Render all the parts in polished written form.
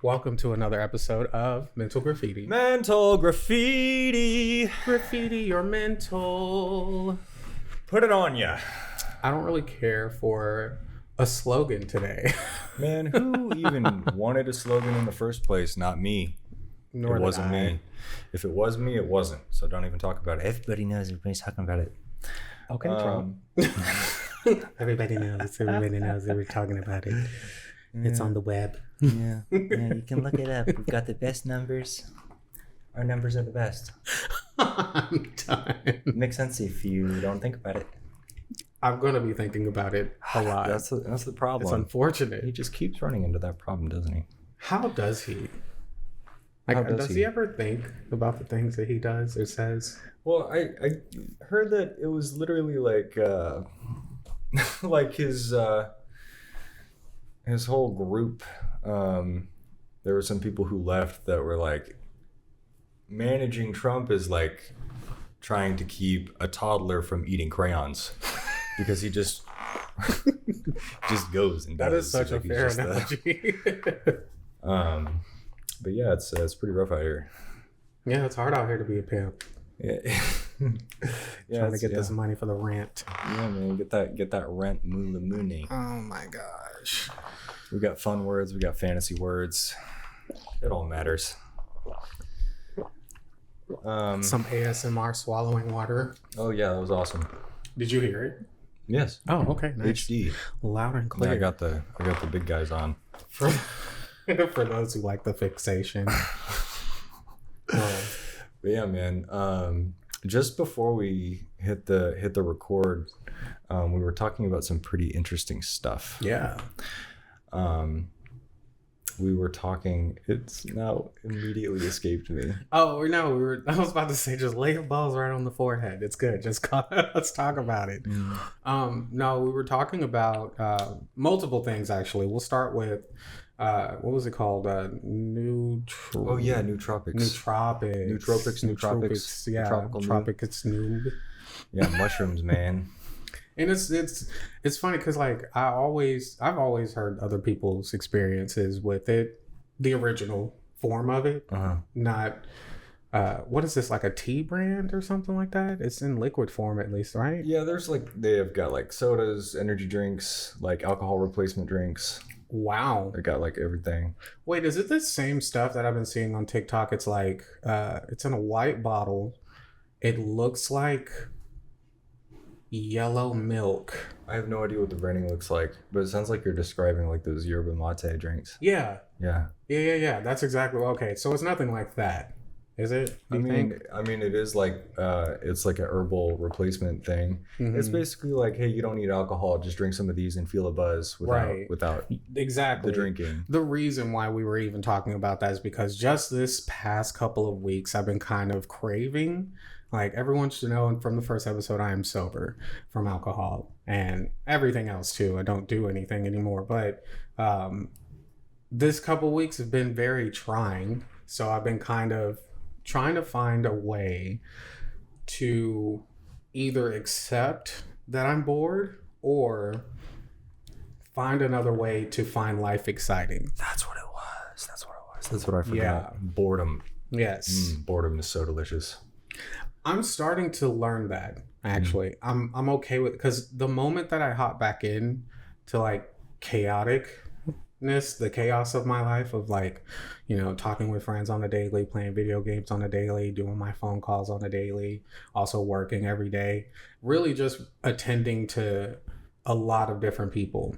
Welcome to another episode of Mental Graffiti. Mental graffiti. Graffiti your mental. Put it on ya. I don't really care for a slogan today. Man, who even wanted a slogan in the first place? Not me. Nor it wasn't did I. me. If it was me, it wasn't. So don't even talk about it. Everybody knows. Everybody's talking about it. Okay, Trump. Everybody knows. Everybody knows that we're talking about it. It's on the web. Yeah, you can look it up. We've got the best numbers. Our numbers are the best. I'm done. Makes sense if you don't think about it. I'm going to be thinking about it a lot. That's the problem. It's unfortunate. He just keeps running into that problem, doesn't he? How does he? How Does does he he? ever think about the things that he does or says? Well, I heard that it was literally like like his whole group. There were some people who left that were like, managing Trump is like trying to keep a toddler from eating crayons because he just goes and does. That is such Like, a fair he's just analogy. But yeah, it's pretty rough out here. Yeah, it's hard out here to be a pimp. Yeah. Trying to get this money for the rent. Yeah, man, get that rent moolah mooney. Oh my gosh. We got fun words, we got fantasy words. It all matters. Some ASMR swallowing water. Oh yeah, that was awesome. Did you hear it? Yes. Oh, okay, nice. HD. Loud and Yeah, clear. I got the big guys on. For those who like the fixation. But yeah, man. Just before we hit the record, we were talking about some pretty interesting stuff. Yeah. We were talking. It's now immediately escaped me. Oh no, I was about to say just lay your balls right on the forehead. It's good. Let's talk about it. No, we were talking about multiple things actually. We'll start with what was it called? Nootropics. Yeah, Tropical tropic. It's noob. Yeah, mushrooms, man. And it's funny because like I've always heard other people's experiences with it, the original form of it, not what is this, like a tea brand or something like that? It's in liquid form at least, right? Yeah, there's like they have got like sodas, energy drinks, like alcohol replacement drinks. Wow. They got like everything. Wait, is it the same stuff that I've been seeing on TikTok? It's like it's in a white bottle. It looks like yellow milk. I have no idea what the branding looks like, but it sounds like you're describing like those yerba mate drinks. Yeah. Yeah. That's exactly okay. So it's nothing like that, is it? I mean, it is like it's like a herbal replacement thing. Mm-hmm. It's basically like, hey, you don't need alcohol, just drink some of these and feel a buzz without exactly the drinking. The reason why we were even talking about that is because just this past couple of weeks I've been kind of craving. Like, everyone should know from the first episode, I am sober from alcohol and everything else too. I don't do anything anymore. But this couple of weeks have been very trying. So I've been kind of trying to find a way to either accept that I'm bored or find another way to find life exciting. That's what it was. That's what I forgot. Yeah. Boredom. Yes. Boredom is so delicious. I'm starting to learn that actually. I'm okay with, because the moment that I hop back in to like chaoticness, the chaos of my life of like, you know, talking with friends on a daily, playing video games on a daily, doing my phone calls on a daily, also working every day, really just attending to a lot of different people.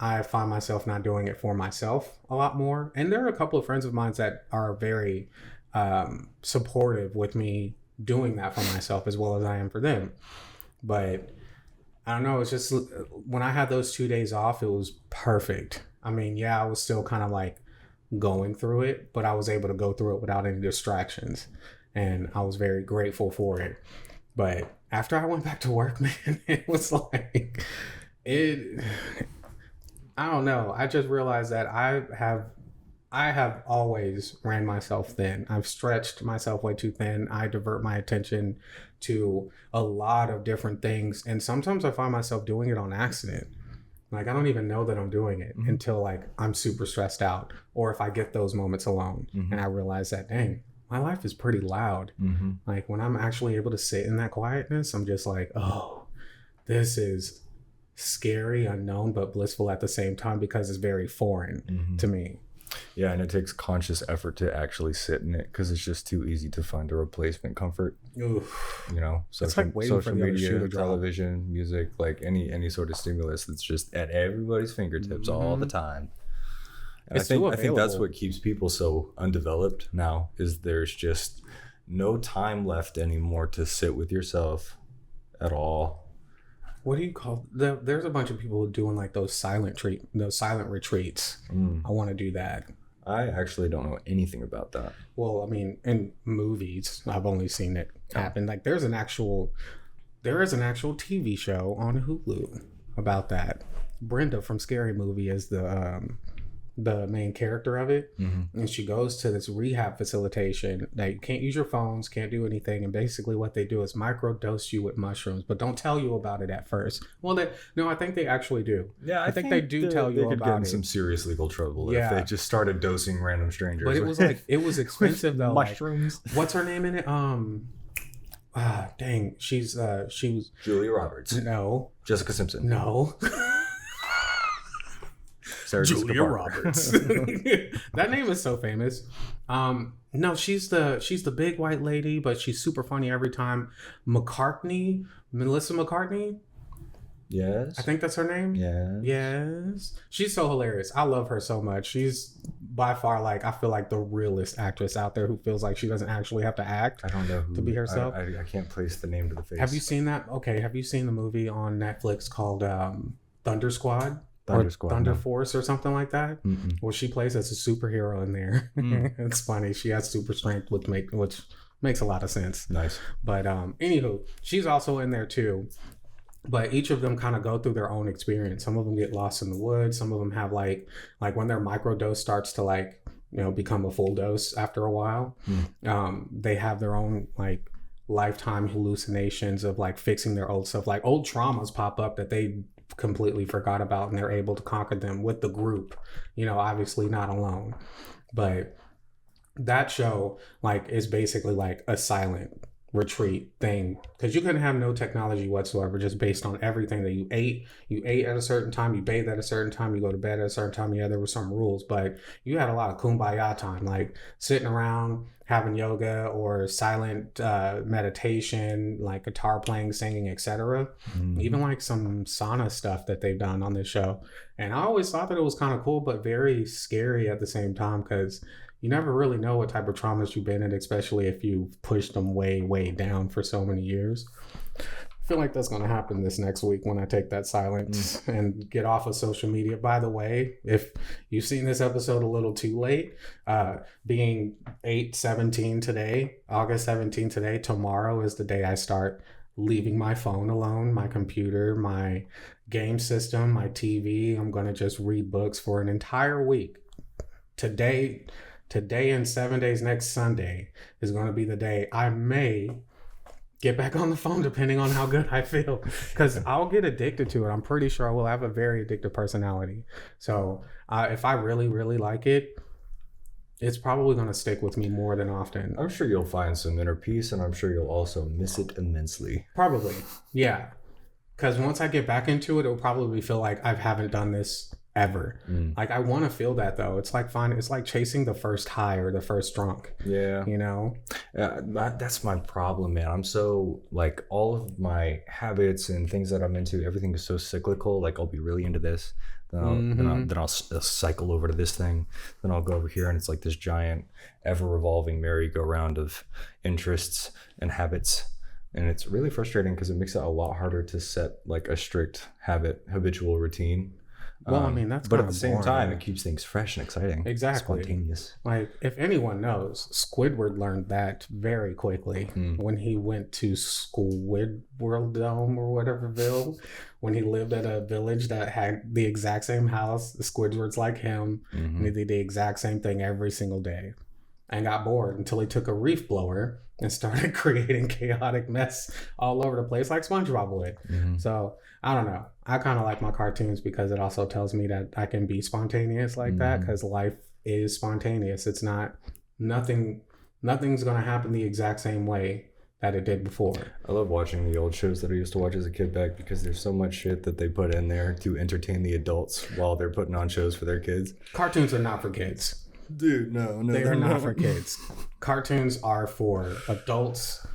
I find myself not doing it for myself a lot more. And there are a couple of friends of mine that are very supportive with me doing that for myself as well as I am for them. But I don't know, it's just when I had those 2 days off, it was perfect. I mean, yeah, I was still kind of like going through it, but I was able to go through it without any distractions. And I was very grateful for it. But after I went back to work, man, it was like, I don't know. I just realized that I have always ran myself thin. I've stretched myself way too thin. I divert my attention to a lot of different things. And sometimes I find myself doing it on accident. Like, I don't even know that I'm doing it until like I'm super stressed out, or if I get those moments alone and I realize that, dang, my life is pretty loud. Like when I'm actually able to sit in that quietness, I'm just like, oh, this is scary, unknown, but blissful at the same time because it's very foreign to me. Yeah, and it takes conscious effort to actually sit in it because it's just too easy to find a replacement comfort. Oof. You know, It's like waiting for the other shoe to drop. television, music, like any sort of stimulus that's just at everybody's fingertips all the time. And I think that's what keeps people so undeveloped now is there's just no time left anymore to sit with yourself at all. What do you call there's a bunch of people doing like those silent retreats. I want to do that. I actually don't know anything about that. Well, I mean, in movies, I've only seen it happen. Like there is an actual TV show on Hulu about that. Brenda from Scary Movie is the main character of it, and she goes to this rehab facilitation that you can't use your phones, can't do anything, and basically what they do is microdose you with mushrooms, but don't tell you about it at first. Well, I think they actually do. Yeah, I think they do tell you they could about get in it. some serious legal trouble if they just started dosing random strangers. But it was expensive though. Mushrooms. Like, what's her name in it? Dang, she was Julia Roberts. No. Jessica Simpson. No. Sarah Julia Roberts. That name is so famous. No, she's the big white lady, but she's super funny every time. Melissa McCartney. Yes. I think that's her name. Yes. Yes. She's so hilarious. I love her so much. She's by far I feel like the realest actress out there who feels like she doesn't actually have to act. I don't know who, to be herself. I can't place the name to the face. Have you seen that? Okay. Have you seen the movie on Netflix called Thunder Squad? Thunder Force or something like that. Well, she plays as a superhero in there. It's funny. She has super strength, which makes a lot of sense. Nice. But anywho, she's also in there too. But each of them kind of go through their own experience. Some of them get lost in the woods. Some of them have like when their microdose starts to become a full dose after a while. They have their own lifetime hallucinations of fixing their old stuff. Like old traumas pop up that they completely forgot about, and they're able to conquer them with the group, obviously not alone. But that show is basically a silent retreat thing, because you couldn't have no technology whatsoever, just based on everything that you ate at a certain time, you bathed at a certain time, you go to bed at a certain time. Yeah, there were some rules, but you had a lot of kumbaya time, sitting around having yoga or silent meditation, guitar playing, singing, etc. Even some sauna stuff that they've done on this show. And I always thought that it was kind of cool, but very scary at the same time, because you never really know what type of traumas you've been in, especially if you've pushed them way, way down for so many years. I feel like that's going to happen this next week when I take that silence and get off of social media. By the way, if you've seen this episode a little too late, being 8/17 today, August 17 today, tomorrow is the day I start leaving my phone alone, my computer, my game system, my TV. I'm going to just read books for an entire week. Today and 7 days, next Sunday is going to be the day I may get back on the phone, depending on how good I feel, because I'll get addicted to it. I'm pretty sure I will have a very addictive personality. So if I really, really like it, it's probably going to stick with me more than often. I'm sure you'll find some inner peace, and I'm sure you'll also miss it immensely. Probably. Yeah. Because once I get back into it, it'll probably feel like I haven't done this ever. I want to feel that though. It's it's like chasing the first high or the first drunk. Yeah. That's my problem, man. I'm so all of my habits and things that I'm into, everything is so cyclical. I'll be really into this, then I'll cycle over to this thing, then I'll go over here, and it's this giant ever revolving merry-go-round of interests and habits. And it's really frustrating because it makes it a lot harder to set a strict habitual routine. Well, I mean, that's but at the same boring. time, it keeps things fresh and exciting. Exactly. Spontaneous. If anyone knows, Squidward learned that very quickly when he went to Squidwardom or whateverville, when he lived at a village that had the exact same house. The Squidward's like him, and he did the exact same thing every single day. and got bored until he took a reef blower and started creating chaotic mess all over the place like SpongeBob would. So I don't know. I kind of like my cartoons because it also tells me that I can be spontaneous like that, because life is spontaneous. It's not nothing's gonna happen the exact same way that it did before. I love watching the old shows that I used to watch as a kid back, because there's so much shit that they put in there to entertain the adults while they're putting on shows for their kids. Cartoons are not for kids. Dude, no, They are not for kids. Cartoons are for adults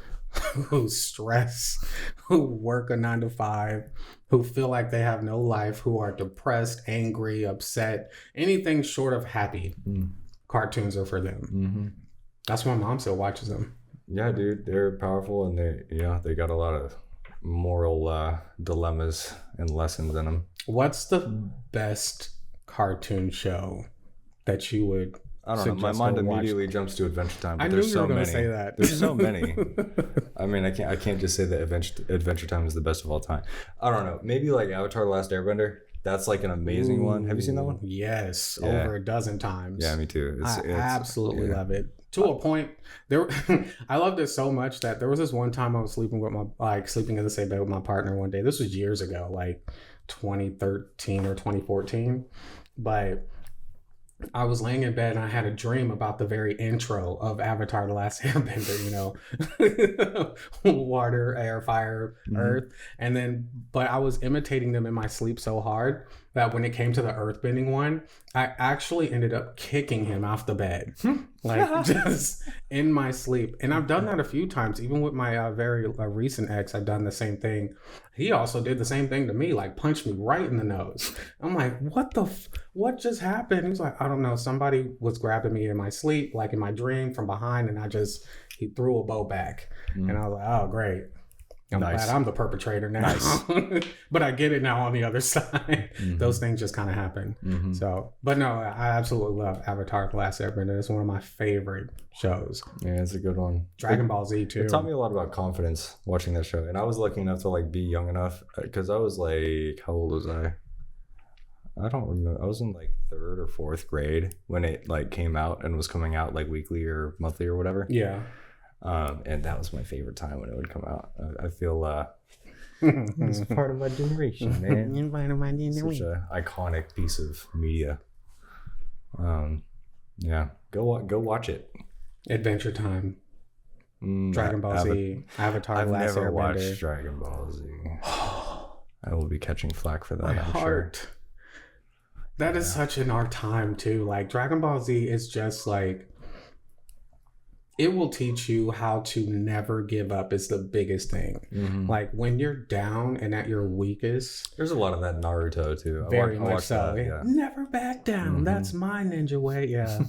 who stress, who work a 9 to 5, who feel like they have no life, who are depressed, angry, upset, anything short of happy. Cartoons are for them. That's why mom still watches them. Yeah, dude, they're powerful, and they got a lot of moral dilemmas and lessons in them. What's the best cartoon show that you would? I don't know. My mind immediately jumps to Adventure Time, but I knew there's you so were going many. to say that. There's so many. I mean, I can't just say that Adventure Time is the best of all time. I don't know. Maybe like Avatar: The Last Airbender. That's like an amazing one. Have you seen that one? Yes, Yeah. over a dozen times. Yeah, me too. I absolutely love it. To a point, I loved it so much that there was this one time I was sleeping in the same bed with my partner one day. This was years ago, like 2013 or 2014. But I was laying in bed and I had a dream about the very intro of Avatar: The Last Airbender, water, air, fire, earth. And then, but I was imitating them in my sleep so hard that when it came to the earthbending one, I actually ended up kicking him off the bed, like just in my sleep. And I've done that a few times, even with my very recent ex. I've done the same thing. He also did the same thing to me, like punched me right in the nose. I'm like, what just happened? He was like, I don't know. Somebody was grabbing me in my sleep, like in my dream from behind, and he threw a bow back. And I was like, oh, great. I'm glad I'm the perpetrator now. Nice. But I get it now on the other side. Those things just kind of happen. So, but no, I absolutely love Avatar: The Last Airbender. It's one of my favorite shows. Yeah, it's a good one. Dragon Ball Z too. It taught me a lot about confidence watching that show. And I was lucky enough to like be young enough, because I was like, how old was I? I don't remember. I was in like 3rd or 4th grade when it like came out and was coming out like weekly or monthly or whatever. Yeah. And that was my favorite time when it would come out. I feel it's part of my generation, man. Such an iconic piece of media. Yeah, go watch it. Adventure Time. Dragon Ball Z. Avatar: I've Last never Airbender. watched Dragon Ball Z. I will be catching flack for that. My I'm heart. sure. That is such in our time too. Like Dragon Ball Z is just like, it will teach you how to never give up is the biggest thing. Like when you're down and at your weakest. There's a lot of that in Naruto too. Very much so. That, yeah. Never back down. That's my ninja way. Yeah.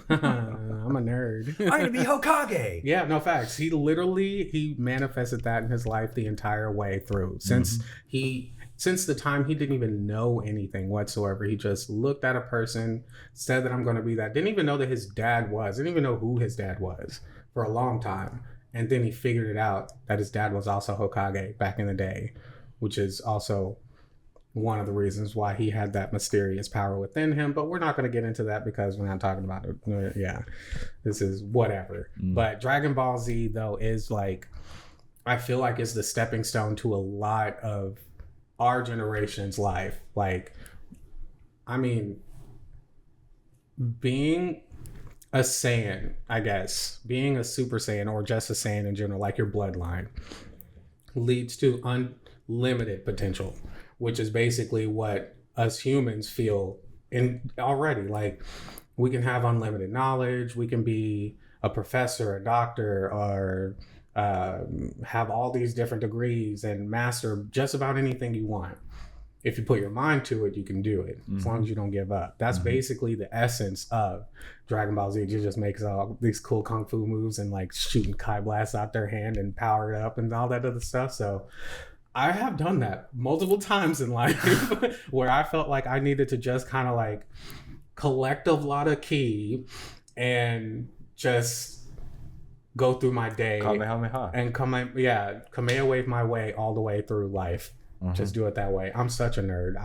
I'm a nerd. I'm gonna be Hokage. Yeah, no facts. He manifested that in his life the entire way through. Since the time he didn't even know anything whatsoever. He just looked at a person, said that I'm going to be that. Didn't even know that his dad was. Didn't even know who his dad was for a long time. And then he figured it out that his dad was also Hokage back in the day, which is also one of the reasons why he had that mysterious power within him. But we're not going to get into that because we're not talking about it. Yeah, this is whatever. But Dragon Ball Z, though, is like, I feel like it's the stepping stone to a lot of our generation's life. Like, I mean, being a Saiyan, I guess, being a Super Saiyan or just a Saiyan in general, like your bloodline, leads to unlimited potential, which is basically what us humans feel in already. Like, we can have unlimited knowledge, we can be a professor, a doctor, or have all these different degrees and master just about anything you want. If you put your mind to it, you can do it, as long as you don't give up. That's basically the essence of Dragon Ball Z. It just makes all these cool kung fu moves and like shooting Kai blasts out their hand and power it up and all that other stuff. So I have done that multiple times in life where I felt like I needed to just kind of like collect a lot of ki and just go through my day Kamehameha. and Kamehameha wave my way all the way through life. Just do it that way. I'm such a nerd.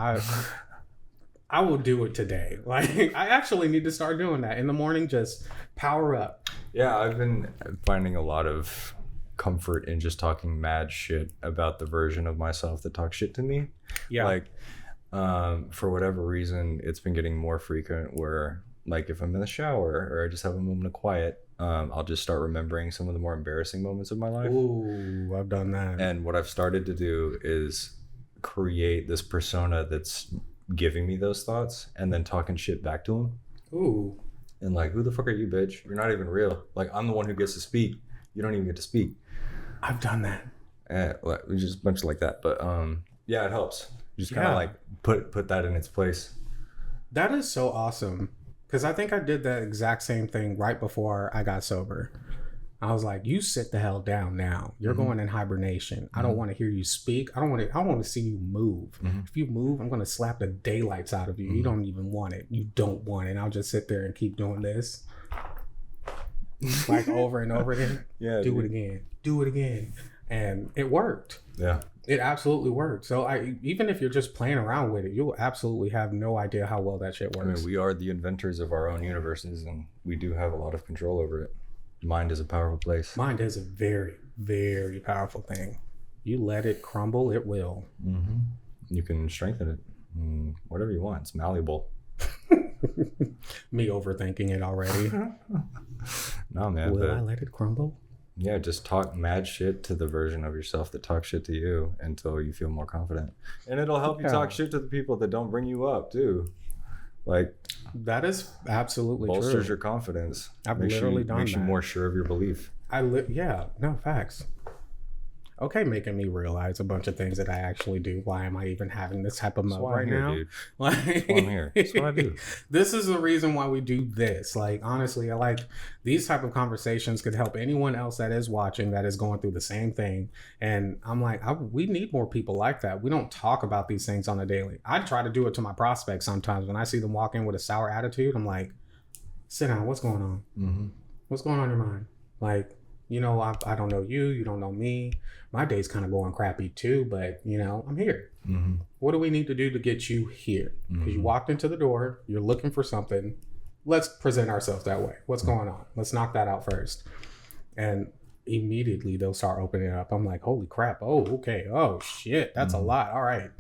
I will do it today. Like, I actually need to start doing that in the morning. Just power up. Yeah, I've been finding a lot of comfort in just talking mad shit about the version of myself that talks shit to me. Yeah. Like, for whatever reason, it's been getting more frequent where, like, if I'm in the shower or I just have a moment of quiet, I'll just start remembering some of the more embarrassing moments of my life. Ooh, I've done that. And what I've started to do is create this persona that's giving me those thoughts and then talking shit back to them. Ooh. And like, who the fuck are you, bitch? You're not even real. Like, I'm the one who gets to speak. You don't even get to speak. I've done that. And like, just a bunch like that. But yeah, it helps. Just kind of like put that in its place. That is so awesome. Because I think I did that exact same thing right before I got sober. I was like, you sit the hell down now. You're going in hibernation. I don't want to hear you speak. I want to see you move. If you move, I'm going to slap the daylights out of you. You don't even want it. You don't want it. I'll just sit there and keep doing this. Like over and over again. Yeah. Do it again. Do it again. And it worked. Yeah. It absolutely worked. So even if you're just playing around with it, you'll absolutely have no idea how well that shit works. I mean, we are the inventors of our own universes, and we do have a lot of control over it. Mind is a powerful place. Mind is a very, very powerful thing. You let it crumble, it will. You can strengthen it. Whatever you want. It's malleable. Me overthinking it already. No, man. Will I let it crumble? Yeah, just talk mad shit to the version of yourself that talks shit to you until you feel more confident. And it'll help you talk shit to the people that don't bring you up, too. Like, that is absolutely true. Bolsters your confidence. I've literally done that. Makes you more sure of your belief. Yeah, no, facts. Okay, making me realize a bunch of things that I actually do. Why am I even having this type of mode right now? Dude. Like, That's why I'm here. That's what I do. This is the reason why we do this. Like, honestly, I like these type of conversations could help anyone else that is watching that is going through the same thing. And I'm like, we need more people like that. We don't talk about these things on a daily. I try to do it to my prospects sometimes. When I see them walk in with a sour attitude, I'm like, sit down. What's going on? What's going on in your mind? Like, you know, I don't know you. You don't know me. My day's kind of going crappy too, but, you know, I'm here. What do we need to do to get you here? Because you walked into the door. You're looking for something. Let's present ourselves that way. What's going on? Let's knock that out first. And immediately they'll start opening it up. I'm like, holy crap. Oh, okay. Oh, shit. That's a lot. All right.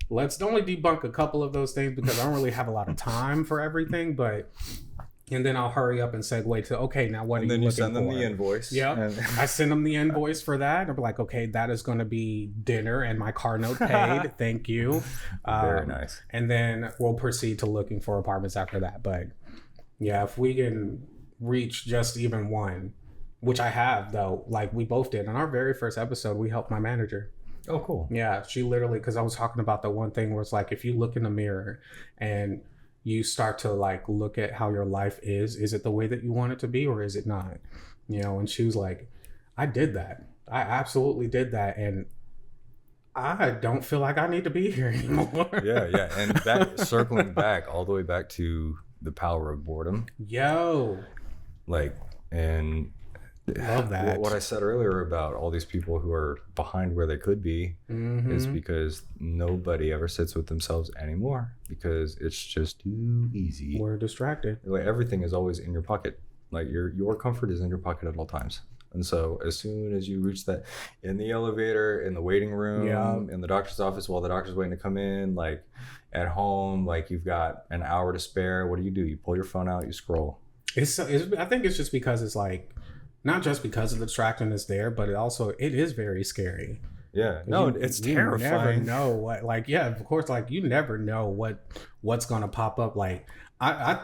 Let's only debunk a couple of those things because I don't really have a lot of time for everything, but... And then I'll hurry up and segue to, okay, now what are you looking for? And then you send them the invoice. Yeah. I send them the invoice for that. I'm like, okay, that is going to be dinner and my car note paid. Thank you. Very nice. And then we'll proceed to looking for apartments after that. But yeah, if we can reach just even one, which I have though, like we both did. On our very first episode, we helped my manager. Oh, cool. Yeah. She literally, because I was talking about the one thing where it's like, if you look in the mirror and you start to like look at how your life is it the way that you want it to be or is it not? You know, and she was like, I did that. I absolutely did that. And I don't feel like I need to be here anymore. Yeah. And circling back all the way back to the power of boredom. Yo. Like, and love that. What I said earlier about all these people who are behind where they could be is because nobody ever sits with themselves anymore because it's just too easy. We're distracted. Like everything is always in your pocket. Like your comfort is in your pocket at all times. And so as soon as you reach that in the elevator, in the waiting room, in the doctor's office while the doctor's waiting to come in, like at home, like you've got an hour to spare, what do? You pull your phone out, you scroll. I think it's just because it's like, not just because of the distraction is there, but it is very scary. Yeah. No, it's terrifying. You never know what, like, yeah, of course, like you never know what's going to pop up. Like I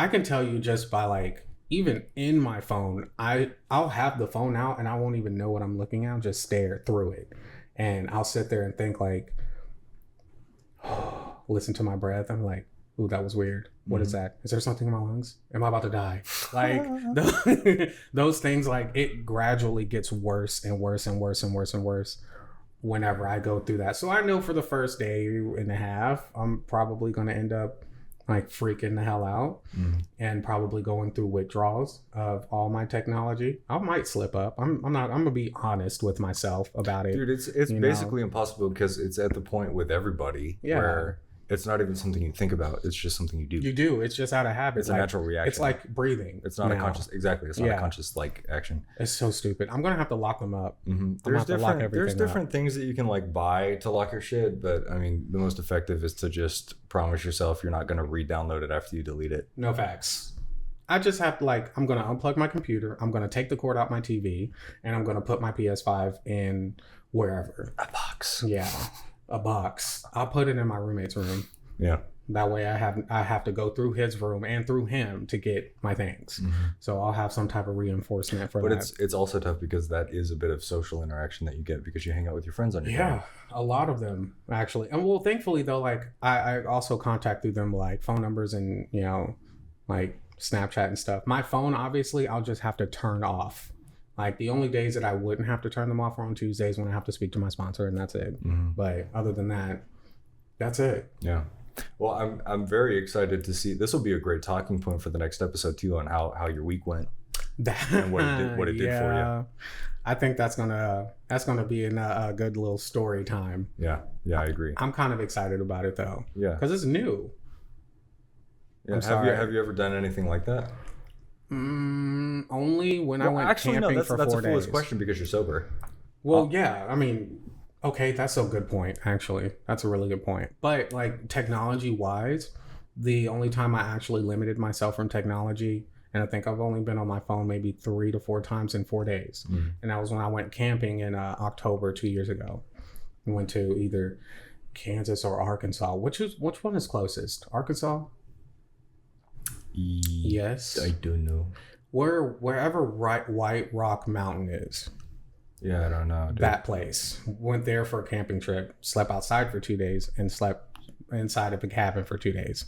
can tell you just by like, even in my phone, I'll have the phone out and I won't even know what I'm looking at. I'll just stare through it. And I'll sit there and think like, listen to my breath. I'm like, ooh, that was weird. What is that? Is there something in my lungs? Am I about to die? Like those things, like it gradually gets worse and worse and worse and worse and worse whenever I go through that. So I know for the first day and a half, I'm probably going to end up like freaking the hell out and probably going through withdrawals of all my technology. I might slip up. I'm going to be honest with myself about it. Dude, it's basically impossible because it's at the point with everybody where it's not even something you think about. It's just something you do. You do. It's just out of habit. It's a natural reaction. It's like breathing. It's not a conscious. Exactly. It's not a conscious like action. It's so stupid. I'm gonna have to lock them up. There's different things that you can like buy to lock your shit, but I mean, the most effective is to just promise yourself you're not gonna re-download it after you delete it. No facts. I just have to I'm gonna unplug my computer. I'm gonna take the cord out my TV, and I'm gonna put my PS5 in wherever. A box. Yeah. A box. I'll put it in my roommate's room. Yeah. That way I have to go through his room and through him to get my things. So I'll have some type of reinforcement for that. But it's also tough because that is a bit of social interaction that you get because you hang out with your friends on your phone. A lot of them actually. And well, thankfully though, like I also contact through them like phone numbers and, you know, like Snapchat and stuff. My phone, obviously, I'll just have to turn off. Like the only days that I wouldn't have to turn them off are on Tuesdays when I have to speak to my sponsor, and that's it. But other than that, that's it. Yeah. Well, I'm very excited to see. This will be a great talking point for the next episode too, on how your week went and what it did for you. I think that's gonna be a good little story time. Yeah, I agree. I'm kind of excited about it though. Yeah, because it's new. Yeah. Have you ever done anything like that? Only when I went camping for 4 days. That's a foolish question because you're sober. Well, yeah. I mean, okay, that's a good point. Actually, that's a really good point. But like technology-wise, the only time I actually limited myself from technology, and I think I've only been on my phone maybe 3 to 4 times in 4 days, and that was when I went camping in October 2 years ago. We went to either Kansas or Arkansas. Which one is closest? Arkansas? Yes. I don't know. Wherever White Rock Mountain is. Yeah, I don't know. Dude. That place. Went there for a camping trip. Slept outside for 2 days and slept inside of a cabin for 2 days.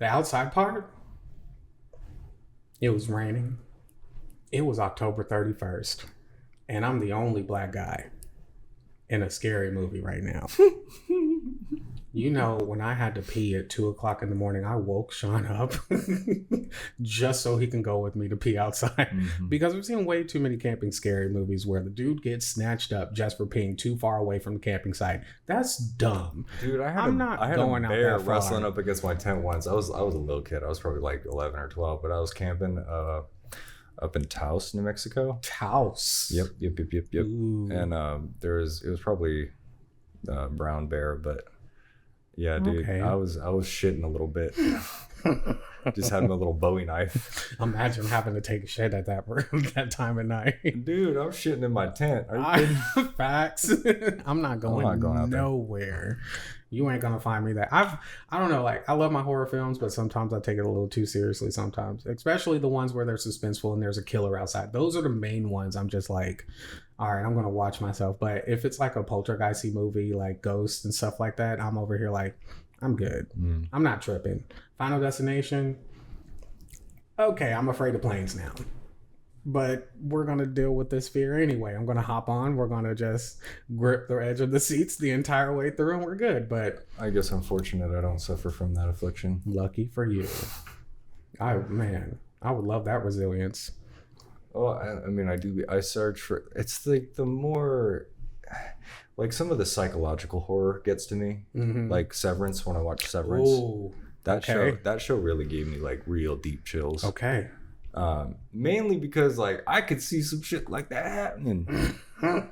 The outside part, it was raining. It was October 31st. And I'm the only black guy in a scary movie right now. You know, when I had to pee at 2:00 in the morning, I woke Sean up just so he can go with me to pee outside. Because we've seen way too many camping scary movies where the dude gets snatched up just for peeing too far away from the camping site. That's dumb. Dude, I had a bear wrestling up against my tent once. I was a little kid. I was probably like 11 or 12, but I was camping up in Taos, New Mexico. Taos. Yep. Ooh. And it was probably brown bear, but. Yeah, dude, okay. I was shitting a little bit. Just had my little Bowie knife. Imagine having to take a shit at that time of night. Dude, I'm shitting in my tent. Are you kidding? Facts. I'm not going out nowhere. You ain't gonna find me that. I don't know, like I love my horror films, but sometimes I take it a little too seriously sometimes. Especially the ones where they're suspenseful and there's a killer outside. Those are the main ones I'm just like, all right, I'm gonna watch myself. But if it's like a poltergeisty movie, like Ghosts and stuff like that, I'm over here like, I'm good. I'm not tripping. Final Destination. Okay, I'm afraid of planes now. But we're gonna deal with this fear anyway. I'm gonna hop on. We're gonna just grip the edge of the seats the entire way through, and we're good. But I guess I'm fortunate I don't suffer from that affliction. Lucky for you. I would love that resilience. Oh, I mean, I do. I search for. It's like the more, like some of the psychological horror gets to me. Like Severance. When I watch Severance, that show really gave me like real deep chills. Okay. Mainly because like I could see some shit like that happening. And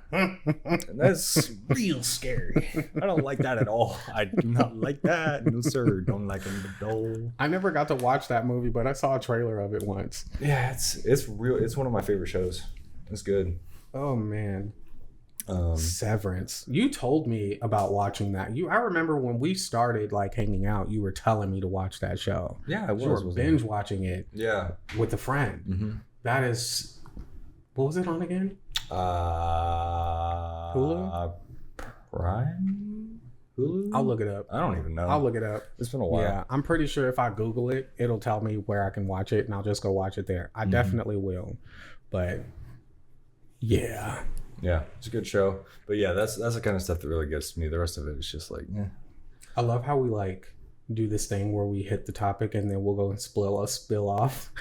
that's real scary. I don't like that at all. I do not like that. No sir, don't like them at all. I never got to watch that movie, but I saw a trailer of it once. Yeah, it's real. It's one of my favorite shows. It's good. Oh man. Severance. You told me about watching that. I remember when we started like hanging out, you were telling me to watch that show. Yeah, I was. You were binge watching it. Yeah. With a friend. That is, what was it on again? Hulu? Prime? Hulu? I'll look it up. I don't even know. I'll look it up. It's been a while. Yeah, I'm pretty sure if I Google it, it'll tell me where I can watch it, and I'll just go watch it there. I definitely will. But yeah. Yeah, it's a good show. But yeah, that's the kind of stuff that really gets to me. The rest of it is just like, yeah. I love how we like do this thing where we hit the topic and then we'll go and spill off.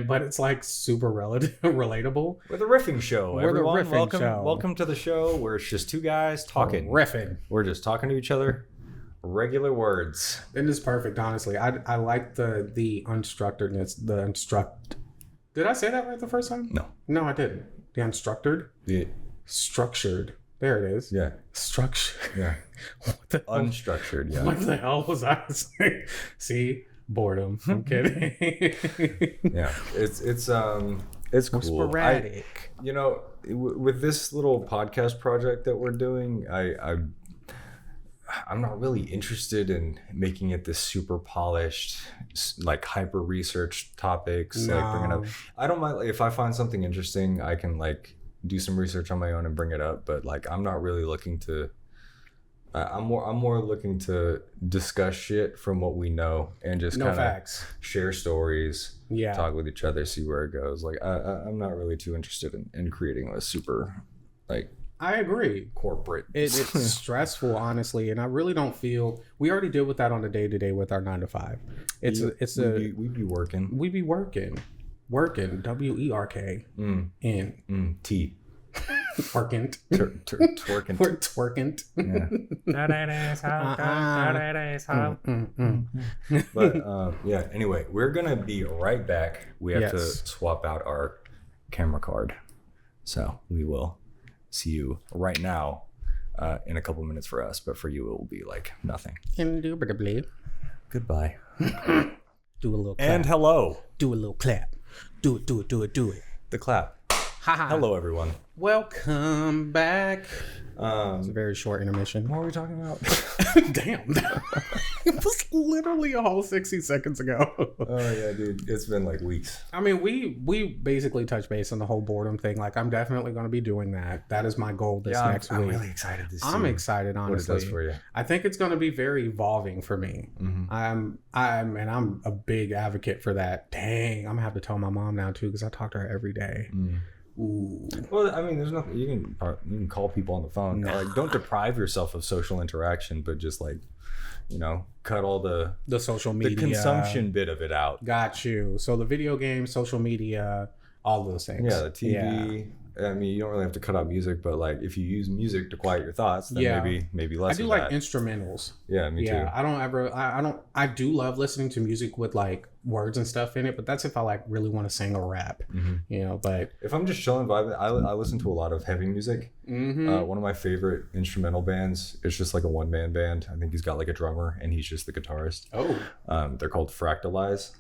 But it's like super relatable. We're the riffing show. We're everyone. The riffing show. Welcome to the show where it's just two guys talking. Riffing. We're just talking to each other regular words. It is perfect, honestly. I like the unstructuredness, the unstruct. Did I say that right the first time? No, I didn't. The unstructured? Yeah. Structured. There it is. Yeah. Structured. Yeah. What the Unstructured, yeah. What the hell was I saying? See? Boredom. I'm kidding. Yeah. It's cool. Sporadic. With this little podcast project that we're doing, I'm not really interested in making it this super polished, like hyper researched topics. No. Like bringing up, I don't mind if I find something interesting, I can like do some research on my own and bring it up. But like, I'm not really looking to. I'm more looking to discuss shit from what we know and just kind of share stories, talk with each other, see where it goes. Like I'm not really too interested in creating a super like. I agree. Corporate. It's stressful, honestly, and I really don't feel we already deal with that on the day to day with our 9 to 5. We'd be working. Working. WERKN. T. Twerking. Twerking. We're twerking. Yeah. But anyway, we're gonna be right back. We have to swap out our camera card, so we will see you right now in a couple minutes for us, but for you it will be like nothing. Indubitably. Goodbye. Do a little clap. And hello. Do a little clap. Do it. The clap. Hello everyone. Welcome back. It's a very short intermission. What were we talking about? Damn. It was literally a whole 60 seconds ago. Oh yeah, dude. It's been like weeks. I mean, we basically touched base on the whole boredom thing. Like, I'm definitely going to be doing that. That is my goal this next week. I'm really excited to see I'm excited, honestly. What it does for you. I think it's going to be very evolving for me. Mm-hmm. I'm a big advocate for that. Dang, I'm going to have to tell my mom now, too, because I talk to her every day. Mm. Ooh. Well, I mean, there's nothing you can call people on the phone. No. Like, don't deprive yourself of social interaction, but just like, cut all the social media, the consumption bit of it out. Got you. So the video games, social media, all those things. Yeah, the TV. Yeah. I mean, you don't really have to cut out music, but like if you use music to quiet your thoughts, then maybe less. I do of like that. Instrumentals. Yeah, me too. I do love listening to music with like words and stuff in it, but that's if I like really want to sing or rap. Mm-hmm. But if I'm just chilling vibing, I listen to a lot of heavy music. Mm-hmm. One of my favorite instrumental bands is just like a one-man band. I think he's got like a drummer and he's just the guitarist. Oh. They're called Fractalize.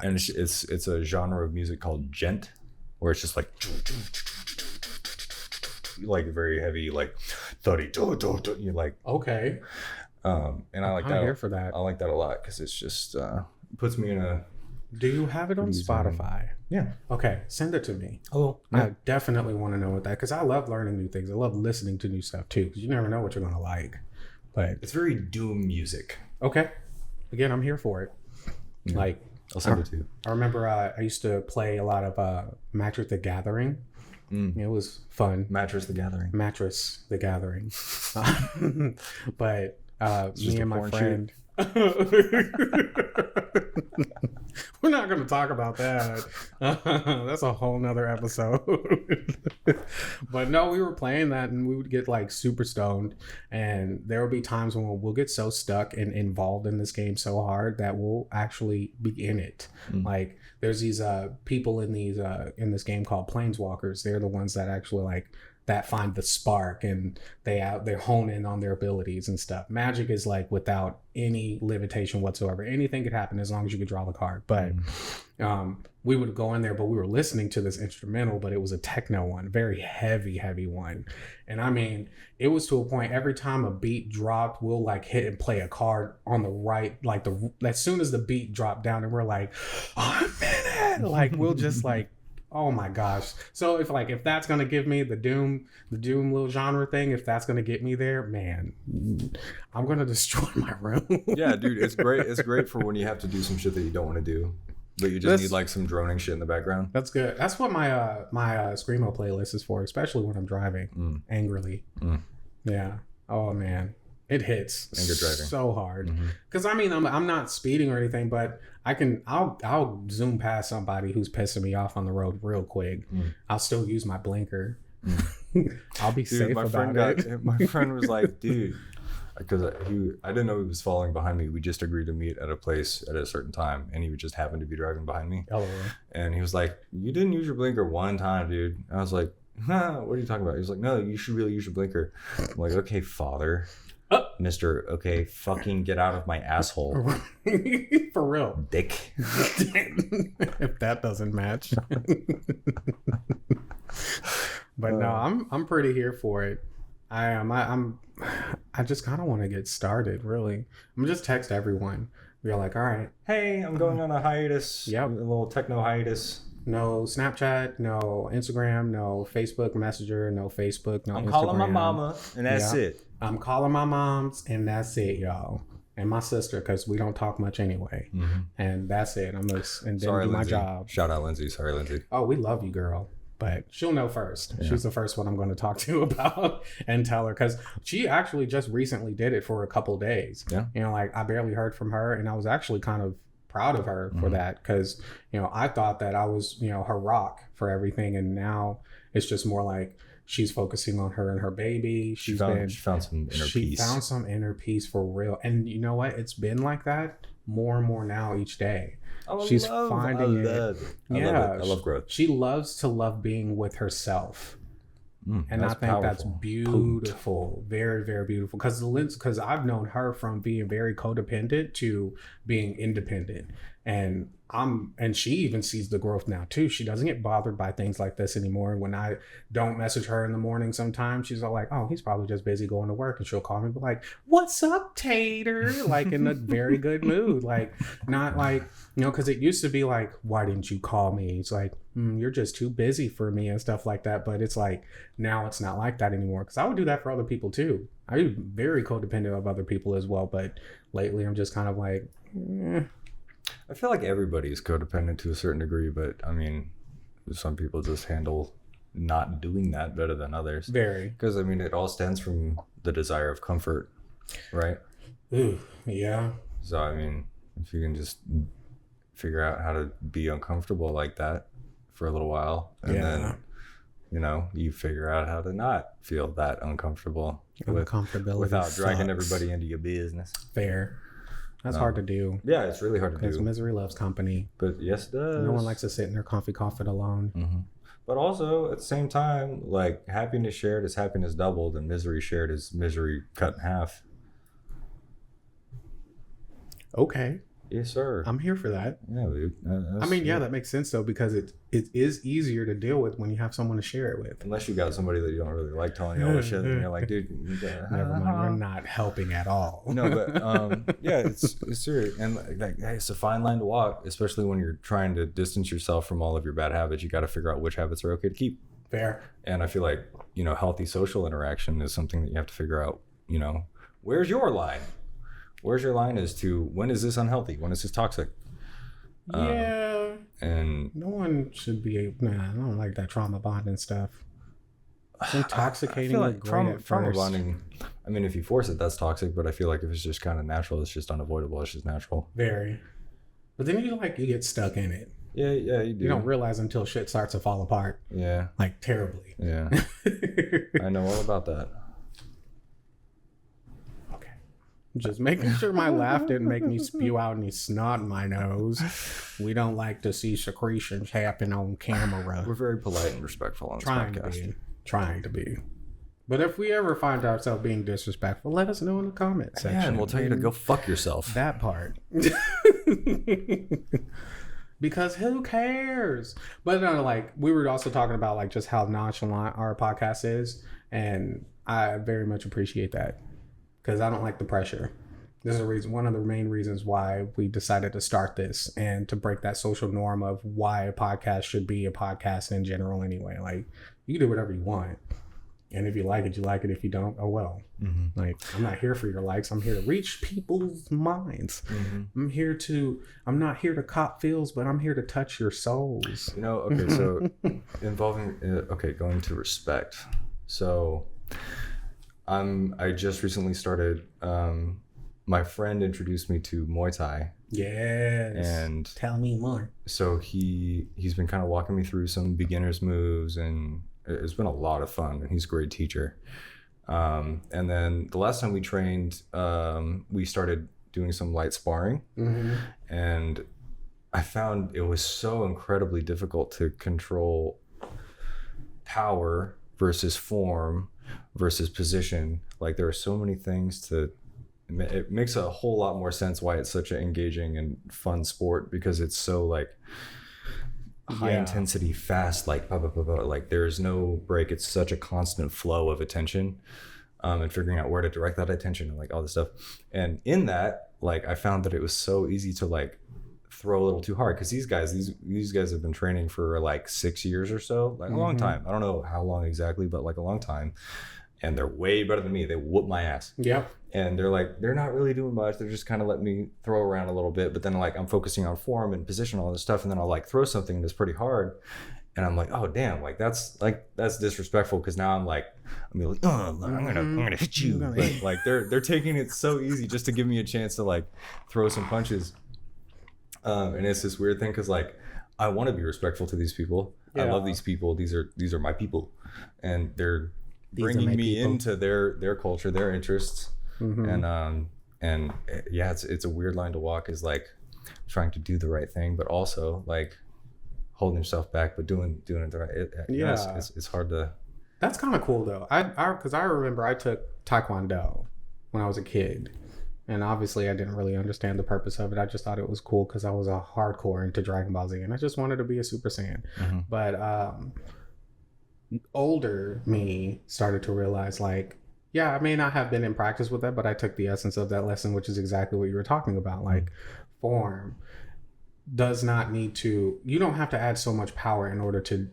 And it's a genre of music called djent, where it's just like very heavy, like thuddy, you like. Okay. And I like I'm that. Here for that. I like that a lot because it's just puts me in a. Do you have it on Spotify? Yeah. Okay, send it to me. Oh, yeah. I definitely want to know what that, because I love learning new things. I love listening to new stuff too, because you never know what you're gonna like. But it's very doom music. Okay. Again, I'm here for it. Yeah. Like. I'll send it to you. I remember I used to play a lot of Magic the Gathering. It was fun. Mattress the Gathering. But me and my friend. We're not going to talk about that. That's a whole nother episode. But no, we were playing that and we would get like super stoned, and there would be times when we'll get so stuck and involved in this game so hard that we'll actually be in it. Like there's these people in this game called Planeswalkers. They're the ones that actually like that find the spark, and they hone in on their abilities and stuff. Magic is like without any limitation whatsoever. Anything could happen as long as you could draw the card. But we would go in there, but we were listening to this instrumental, but it was a techno one, very heavy one. And I mean, it was to a point every time a beat dropped, we'll like hit and play a card on the right, like as soon as the beat dropped down, and we're like, I'm in it. Like we'll just like, oh my gosh. So if that's gonna give me the doom little genre thing, if that's gonna get me there, man, I'm gonna destroy my room. Yeah, dude, it's great. It's great for when you have to do some shit that you don't want to do, but you just need like some droning shit in the background. That's good. That's what my Screamo playlist is for, especially when I'm driving angrily. Yeah. Oh man, it hits anger driving so hard. Because I mean, I'm not speeding or anything, but I'll zoom past somebody who's pissing me off on the road real quick. I'll still use my blinker. I'll be safe about it. My friend was like, dude, because I didn't know he was following behind me. We just agreed to meet at a place at a certain time, and he would just happen to be driving behind me. Oh, And he was like, "You didn't use your blinker one time, dude." I was like, "Huh, what are you talking about?" He was like, "No, you should really use your blinker." I'm like, "Okay, father, Mister. Okay, fucking get out of my asshole, for real, dick." If that doesn't match. But no, I'm pretty here for it. I am. I just kind of want to get started. Really, I'm just text everyone. We're like, all right, Hey, I'm going on a hiatus. Yep. A little techno hiatus. no Snapchat, no Instagram, no Facebook Messenger, no Facebook, no I'm Instagram. calling my mama, and that's it. I'm calling my moms, and that's it, y'all. And my sister, because we don't talk much anyway. Mm-hmm. And that's it. I'm just and then Sorry, do my Lindsay. job. Shout out, Lindsay. Sorry, Lindsay. Oh, we love you, girl. But she'll know first. Yeah. She's the first one I'm going to talk to about and tell her, because she actually just recently did it for a couple days. Yeah. You know, like I barely heard from her, and I was actually kind of proud of her for that, because, you know, I thought that I was, you know, her rock for everything, and now it's just more like she's focusing on her and her baby. She found some inner she peace. found some inner peace for real. And you know what? It's been like that more and more now each day. She's finding it. I love growth. She loves to love being with herself. And I think powerful. that's beautiful. Very, very beautiful. Because I've known her from being very codependent to being independent. And she even sees the growth now too. She doesn't get bothered by things like this anymore. When I don't message her in the morning sometimes, she's all like, oh, he's probably just busy going to work. And she'll call me and be like, what's up, Tater? Like in a very good mood. Like, not like, you know, because it used to be like, why didn't you call me? It's like, you're just too busy for me and stuff like that. But it's like, now it's not like that anymore. Because I would do that for other people too. I'm very codependent of other people as well. But lately I'm just kind of like, I feel like everybody is codependent to a certain degree, but I mean, some people just handle not doing that better than others. Very. Because I mean, it all stems from the desire of comfort, right? Ooh, yeah. So I mean, if you can just figure out how to be uncomfortable like that for a little while, and then, you know, you figure out how to not feel that uncomfortable without dragging everybody into your business. Fair. That's hard to do. Yeah, it's really hard to do. Because misery loves company. But yes, it does. No one likes to sit in their comfy coffin alone. Mm-hmm. But also, at the same time, like, happiness shared is happiness doubled, and misery shared is misery cut in half. Okay. Yes, sir. I'm here for that. Yeah, dude. I mean, yeah, that makes sense, though, because it is easier to deal with when you have someone to share it with. Unless you got somebody that you don't really like telling you all this shit, and you're like, dude, never mind. You're not helping at all. No, but yeah, it's serious. And like, hey, it's a fine line to walk, especially when you're trying to distance yourself from all of your bad habits. You got to figure out which habits are okay to keep. Fair. And I feel like, you know, healthy social interaction is something that you have to figure out, you know, where's your line? Where's your line as to when is this unhealthy? When is this toxic? Yeah. And no one should be. I don't like that trauma bonding stuff. It's intoxicating. I feel like trauma bonding. I mean, if you force it, that's toxic. But I feel like if it's just kind of natural, it's just unavoidable. It's just natural. Very. But then you get stuck in it. Yeah, you do. You don't realize until shit starts to fall apart. Yeah. Like terribly. Yeah. I know all about that. Just making sure my laugh didn't make me spew out any snot in my nose. We don't like to see secretions happen on camera. We're very polite and respectful on this podcast. Trying to be. But if we ever find ourselves being disrespectful, let us know in the comment section. Yeah, and we'll tell you to go fuck yourself. That part. Because who cares? But like, we were also talking about like just how nonchalant our podcast is. And I very much appreciate that. Because I don't like the pressure. This is one of the main reasons why we decided to start this and to break that social norm of why a podcast should be a podcast in general anyway. Like, you can do whatever you want. And if you like it, you like it. If you don't, oh well. Mm-hmm. Like, I'm not here for your likes. I'm here to reach people's minds. Mm-hmm. I'm not here to cop feels, but I'm here to touch your souls. You know, okay, so going to respect. So... I just recently started. My friend introduced me to Muay Thai. Yes. And tell me more. So he's been kind of walking me through some beginners moves, and it's been a lot of fun. And he's a great teacher. And then the last time we trained, we started doing some light sparring, and I found it was so incredibly difficult to control power versus form versus position. Like there are so many things it makes a whole lot more sense why it's such an engaging and fun sport, because it's so like high intensity, fast, like blah, blah, blah, blah. Like there's no break. It's such a constant flow of attention, and figuring out where to direct that attention and like all this stuff. And in that, like I found that it was so easy to like throw a little too hard, because these guys have been training for like 6 years or so, like a long time. I don't know how long exactly, but like a long time. And they're way better than me. They whoop my ass. Yep. And they're not really doing much. They're just kind of letting me throw around a little bit. But then like I'm focusing on form and position, all this stuff. And then I'll like throw something that's pretty hard. And I'm like, oh damn, like that's disrespectful, because now I'm like, oh, I'm gonna hit you. But like they're taking it so easy just to give me a chance to like throw some punches. And it's this weird thing, because like I want to be respectful to these people. I love these people. These are my people, and they're bringing me into their culture, their interests. And it's a weird line to walk, is like trying to do the right thing, but also like holding yourself back, but doing it the right. It's hard to. That's kind of cool though. Because I remember I took Taekwondo when I was a kid, and obviously I didn't really understand the purpose of it. I just thought it was cool because I was a hardcore into Dragon Ball Z, and I just wanted to be a Super Saiyan. But older me started to realize, like, yeah, I may not have been in practice with that, but I took the essence of that lesson, which is exactly what you were talking about. Like, form does not need to, you don't have to add so much power in order to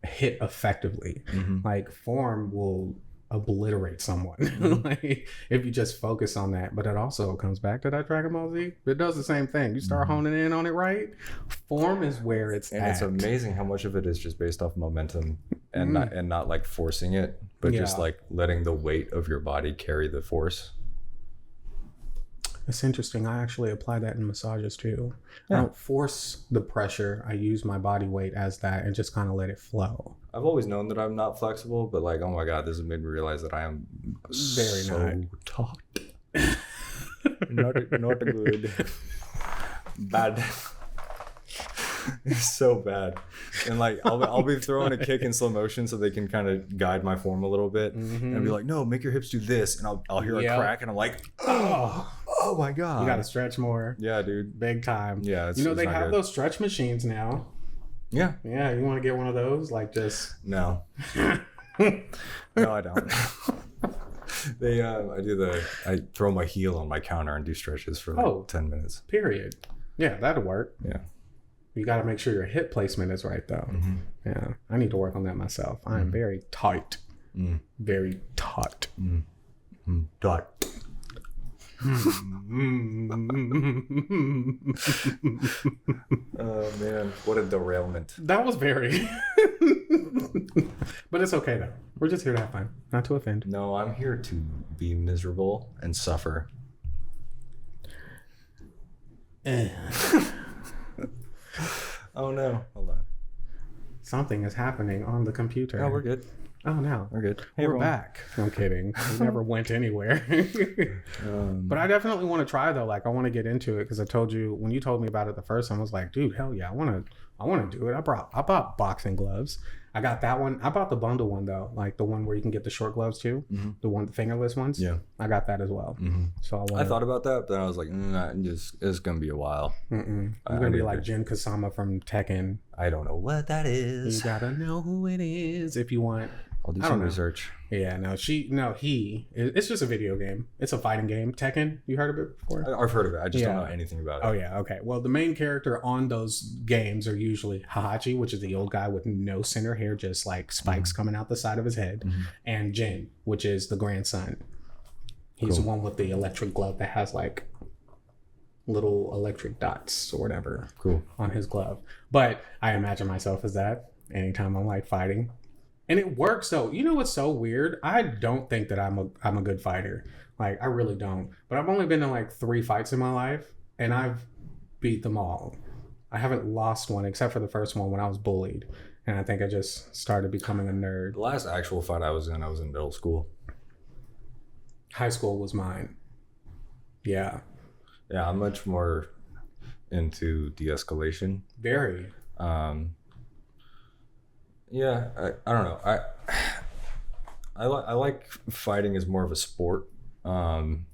hit effectively. Like, form will obliterate someone like if you just focus on that. But it also comes back to that Dragon Ball Z. It does the same thing. You start honing in on it right, form is where it's at. It's amazing how much of it is just based off momentum and not like forcing it, but just like letting the weight of your body carry the force. It's interesting. I actually apply that in massages too. I don't force the pressure. I use my body weight as that and just kind of let it flow. I've always known that I'm not flexible, but like, oh my God, this has made me realize that I am very taut. not good. Bad. It's so bad. And like I'll be throwing a kick in slow motion so they can kind of guide my form a little bit, and be like, no, make your hips do this, and I'll hear a crack, and I'm like, oh my God, you gotta stretch more. Yeah, dude, big time. Yeah, they have those stretch machines now. Yeah, you want to get one of those? Like, just no. No, I don't. I throw my heel on my counter and do stretches for like 10 minutes. Period. Yeah, that'll work. Yeah. You got to make sure your hip placement is right, though. Yeah, I need to work on that myself. I am very tight. Very taut. Taut. Oh man, what a derailment. That was very. But it's okay though. We're just here to have fun, not to offend. No, I'm here to be miserable and suffer. Oh no, hold on. Something is happening on the computer. Oh, we're good. Oh no, we're good. Hey, we're back. I'm kidding. We never went anywhere. But I definitely want to try though. Like, I want to get into it because I told you when you told me about it the first time, I was like, dude, hell yeah, I want to do it. I bought boxing gloves. I got that one. I bought the bundle one though, like the one where you can get the short gloves too, the fingerless ones. Yeah, I got that as well. So I thought about that, but then I was like, it's gonna be a while. I'm gonna be like Jin Kasama from Tekken. I don't know what that is. You gotta know who it is if you want. I'll do some research. Yeah, it's just a video game. It's a fighting game. Tekken, you heard of it before? I've heard of it. I just don't know anything about it. Oh yeah, okay. Well, the main character on those games are usually Hahachi, which is the old guy with no center hair, just like spikes coming out the side of his head, and Jin, which is the grandson. He's the one with the electric glove that has like little electric dots or whatever on his glove. But I imagine myself as that anytime I'm like fighting. And it works though. You know what's so weird? I don't think that I'm a good fighter. Like, I really don't. But I've only been in like 3 fights in my life, and I've beat them all. I haven't lost one except for the first one when I was bullied, and I think I just started becoming a nerd. The last actual fight I was in middle school. High school was mine. Yeah. Yeah, I'm much more into de-escalation. Very. Yeah, I don't know. I like fighting as more of a sport. And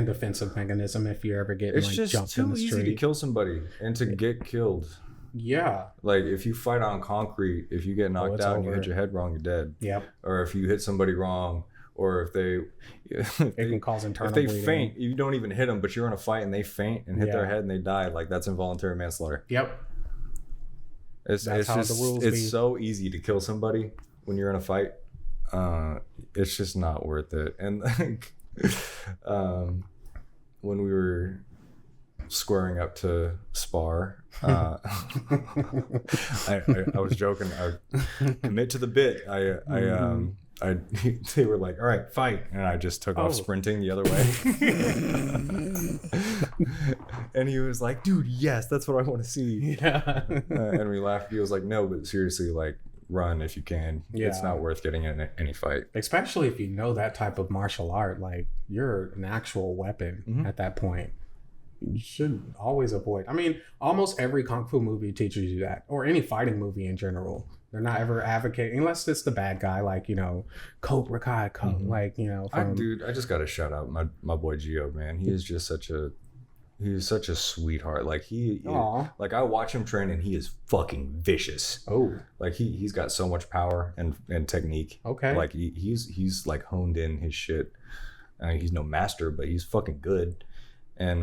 defensive mechanism if you're ever getting It's like just jumped in too the easy to street. kill somebody and to get killed. Yeah. Like if you fight on concrete, if you get knocked it's out and you over. hit your head wrong, you're dead. Yep. Or if you hit somebody wrong, or if they, It can cause internal if they bleeding. faint, you don't even hit them, but you're in a fight and they faint and hit their Yeah. head and they die. Like that's involuntary manslaughter. Yep. It's That's how just the rules it's be. so easy to kill somebody when you're in a fight. It's just not worth it. And like, when we were squaring up to spar, I was joking. I commit to the bit. They were like, all right, fight. And I just took off sprinting the other way. And he was like, dude, yes, that's what I want to see. Yeah. And we laughed. He was like, no, but seriously, like, run if you can. Yeah. It's not worth getting in any fight. Especially if you know that type of martial art, like you're an actual weapon at that point. You should always avoid. I mean, almost every kung fu movie teaches you that, or any fighting movie in general. They're not ever advocating, unless it's the bad guy, like, you know, Cobra Kai, like, you know. Dude, I just got to shout out my boy Gio, man. He is just such a sweetheart. Like like I watch him train and he is fucking vicious. Oh, like he's got so much power and technique. Okay. Like he's like honed in his shit. He's no master, but he's fucking good. And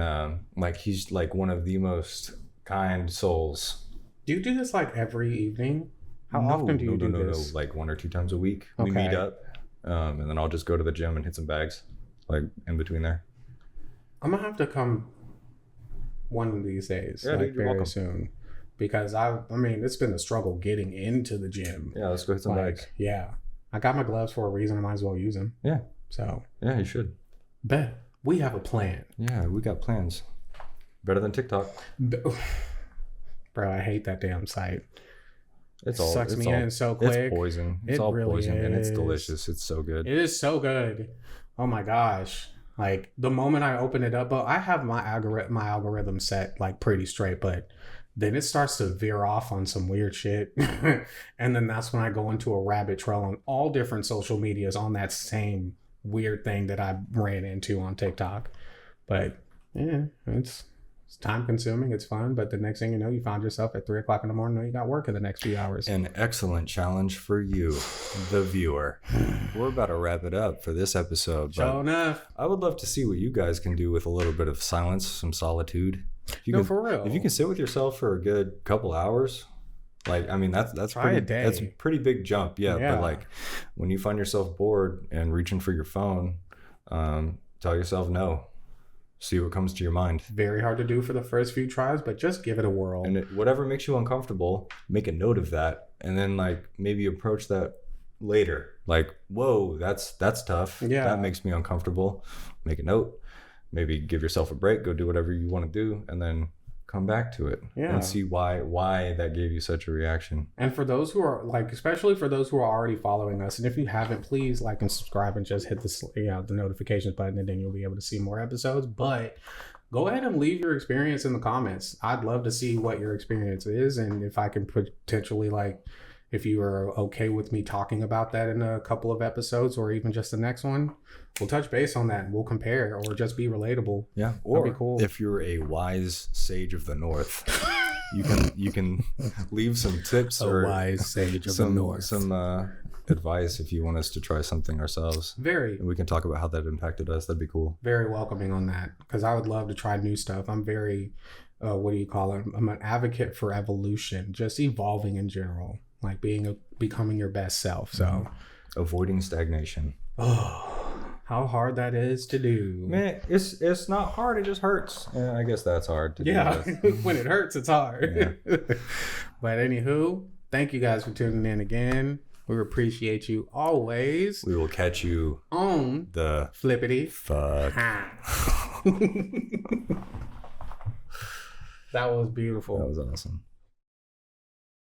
like he's like one of the most kind souls. Do you do this like every evening? How often do you do this? No. Like 1 or 2 times a week. We meet up, and then I'll just go to the gym and hit some bags, like in between there. I'm gonna have to come one of these days, Yeah, like dude, you're very welcome. soon, because I mean, it's been a struggle getting into the gym. Yeah, let's go hit some bags. Yeah, I got my gloves for a reason. I might as well use them. Yeah. So. Yeah, you should. Bet we have a plan. Yeah, we got plans. Better than TikTok. Bro, I hate that damn site. It sucks me in so quick. It's poison. It's all really poison, and it's is. delicious. It's so good. It is so good. Oh my gosh. Like the moment I open it up, but I have my algorithm set like pretty straight, but then it starts to veer off on some weird shit. And then that's when I go into a rabbit trail on all different social medias on that same weird thing that I ran into on TikTok. But yeah, it's time consuming. It's fun. But the next thing you know, you find yourself at 3 o'clock in the morning and you got work in the next few hours. An excellent challenge for you, the viewer. We're about to wrap it up for this episode. Sure enough. I would love to see what you guys can do with a little bit of silence, some solitude. If you No, can, for real. If you can sit with yourself for a good couple hours, like, I mean, that's Try pretty, a day. that's a pretty big jump. Yeah, Yeah. But like when you find yourself bored and reaching for your phone, tell yourself no. See what comes to your mind. Very hard to do for the first few tries, but just give it a whirl. And whatever makes you uncomfortable, make a note of that, and then like maybe approach that later. Like, whoa, that's tough. Yeah. That makes me uncomfortable. Make a note. Maybe give yourself a break. Go do whatever you want to do, and then come back to it and see why that gave you such a reaction. And for those who are like, especially for those who are already following us, and if you haven't, please like and subscribe and just hit the notifications button, and then you'll be able to see more episodes. But go ahead and leave your experience in the comments. I'd love to see what your experience is, and if I can potentially like, if you are okay with me talking about that in a couple of episodes or even just the next one, we'll touch base on that and we'll compare or just be relatable. Yeah. That'd be Or cool. if you're a wise sage of the North, you can leave some tips or wise sage of some the North. some advice if you want us to try something ourselves. Very, And we can talk about how that impacted us. That'd be cool. very welcoming on that, because I would love to try new stuff. I'm very, what do you call it? I'm an advocate for evolution, just evolving in general, like becoming your best self. So, Avoiding stagnation. how hard that is to do. Man, it's not hard. It just hurts. Yeah, I guess that's hard to Yeah, do. with. when it hurts, it's hard. But anywho, thank you guys for tuning in again. We appreciate you always. We will catch you On the Flippity. fuck. That was beautiful. That was awesome.